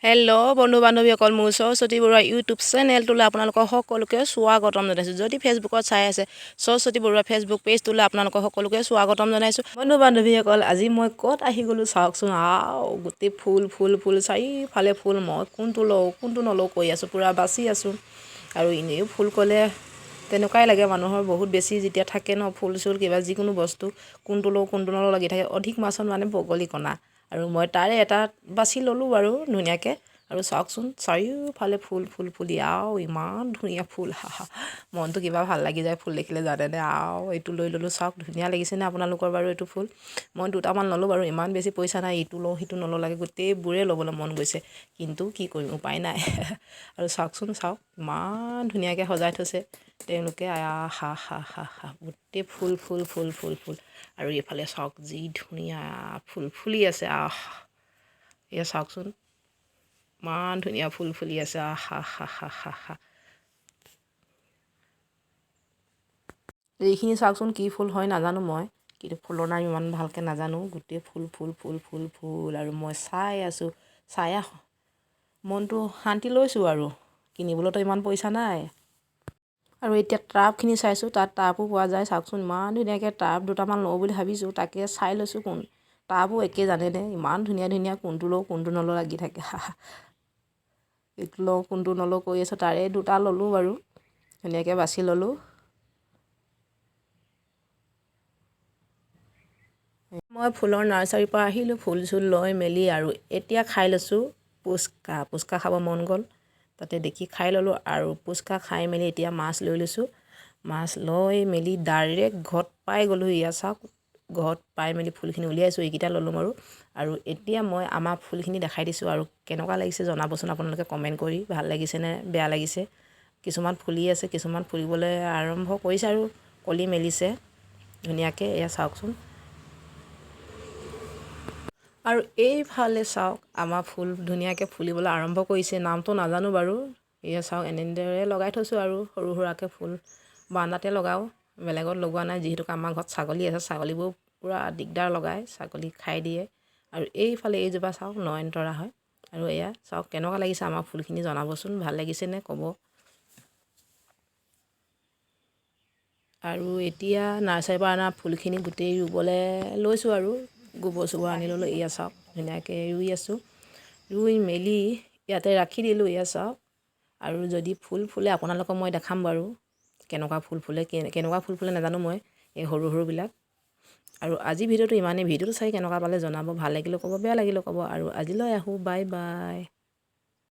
Hello' বন্ধু বান্ধৱীসকল, মোৰ Saraswati Barua YouTube চেনেলটোলৈ আপোনালোকক সকলোকে স্বাগতম জনাইছোঁ। যদি ফেচবুকত চাই আছে, সৰস্বতী বৰুৱা ফেচবুক পেজটোলৈ আপোনালোকক সকলোকে স্বাগতম জনাইছোঁ। বন্ধু বান্ধৱীসকল, আজি মই ক'ত আহি গ'লোঁ চাওকচোন। গোটেই ফুল ফুল ফুল, চাৰিওফালে ফুল। মই কোনটো লওঁ কোনটো নলওঁ কৈ আছোঁ, পূৰা বাচি আছোঁ। আৰু এনেও ফুল ক'লে তেনেকুৱাই লাগে, মানুহৰ বহুত বেছি যেতিয়া থাকে ন ফুল চুল কিবা যিকোনো বস্তু, কোনটো লওঁ কোনটো নলওঁ লাগি থাকে। অধিক মাছত মানে বগলী কণা, আৰু মই তাৰে এটা বাছি ল'লোঁ বাৰু ধুনীয়াকৈ। আৰু চাওকচোন চাৰিওফালে ফুল ফুল ফুলি, ইমান ধুনীয়া ফুল। মনটো কিবা ভাল লাগি যায় ফুল দেখিলে, জানেনে। এইটো লৈ ল'লোঁ, চাওক ধুনীয়া লাগিছেনে আপোনালোকৰ বাৰু এইটো ফুল। মই দুটামান ল'লোঁ বাৰু, ইমান বেছি পইচা নাই, ইটো লওঁ সিটো নলওঁ লাগে, গোটেইবোৰে ল'বলৈ মন গৈছে, কিন্তু কি কৰিম উপায় নাই। আৰু চাওকচোন চাওক, ইমান ধুনীয়াকৈ সজাই থৈছে তেওঁলোকে। গোটেই ফুল ফুল ফুল ফুল ফুল। আৰু এইফালে চাওক যি ধুনীয়া ফুল ফুলি আছে। এয়া চাওকচোন, ইমান ধুনীয়া ফুল ফুলি আছে। এইখিনি চাওকচোন কি ফুল হয় নাজানো মই, কিন্তু ফুলৰ নাম ইমান ভালকৈ নাজানো। গোটেই ফুল ফুল ফুল ফুল ফুল। আৰু মই চাই আছোঁ, মনটো শান্তি লৈছোঁ। আৰু কিনিবলৈতো ইমান পইচা নাই। আৰু এতিয়া টাবখিনি চাইছোঁ, তাত টাবো পোৱা যায়। চাওকচোন ইমান ধুনীয়াকৈ টাব দুটামান লওঁ বুলি ভাবিছোঁ, তাকে চাই লৈছোঁ। টাবো একে জানেনে, ইমান ধুনীয়া ধুনীয়া, কোনটো লওঁ কোনটো নলওঁ লাগি থাকে। এইটো লওঁ কোনটো নলওঁ কৈ আছোঁ, তাৰে দুটা ল'লোঁ বাৰু, ধুনীয়াকৈ বাছি ল'লোঁ। মই ফুলৰ নাৰ্চাৰীৰ পৰা আহিলোঁ, ফুল চুল লৈ মেলি, আৰু এতিয়া খাই লৈছোঁ পুচকা খাব মন গ'ল, তাতে দেখি খাই ল'লোঁ। আৰু পুচকা খাই মেলি এতিয়া মাছ লৈ লৈছোঁ। মাছ লৈ মেলি ডাইৰেক্ট ঘৰত পাই গ'লোঁ। এয়া চাওক, ঘৰত পাই মেলি ফুলখিনি উলিয়াইছোঁ, এইকেইটা ল'লোঁ আৰু এতিয়া মই আমাৰ ফুলখিনি দেখাই দিছোঁ। আৰু কেনেকুৱা লাগিছে জনাবচোন আপোনালোকে কমেণ্ট কৰি, ভাল লাগিছেনে বেয়া লাগিছে। কিছুমান ফুলি আছে, কিছুমান ফুলিবলৈ আৰম্ভ কৰিছে আৰু কলি মেলিছে ধুনীয়াকৈ। এয়া চাওকচোন। আৰু এইফালে চাওক, আমাৰ ফুল ধুনীয়াকৈ ফুলিবলৈ আৰম্ভ কৰিছে, নামটো নাজানো বাৰু। এয়া চাওক, এনেদৰে লগাই থৈছোঁ আৰু সৰু সুৰাকৈ ফুল বাৰান্দাতে লগাওঁ, বেলেগত লগোৱা নাই। যিহেতু আমাৰ ঘৰত ছাগলী আছে, ছাগলীবোৰ পূৰা দিগদাৰ লগায়, ছাগলী খাই দিয়ে। আৰু এইফালে এইজোপা চাওক নয়নতৰা হয়। আৰু এয়া চাওক কেনেকুৱা লাগিছে আমাৰ ফুলখিনি জনাবচোন, ভাল লাগিছেনে ক'ব। আৰু এতিয়া নাৰ্চাৰীৰ পৰা অনা ফুলখিনি গোটেই ৰুবলৈ লৈছোঁ আৰু গোবৰ চোবৰ আনি ল'লোঁ। এয়া চাওক ধুনীয়াকৈ ৰুই আছোঁ, ৰুই মেলি ইয়াতে ৰাখি দিলোঁ। এয়া চাওক, আৰু যদি ফুল ফুলে আপোনালোকক মই দেখাম বাৰু, কেনেকুৱা ফুল ফুলে নাজানো মই, এই সৰু সৰুবিলাক। আৰু আজি ভিডিঅ'টো ইমানেই। ভিডিঅ'টো চাই কেনেকুৱা পালে জনাব, ভাল লাগিলেও ক'ব, বেয়া লাগিলেও ক'ব। আৰু আজিলৈ আহোঁ, বাই বাই।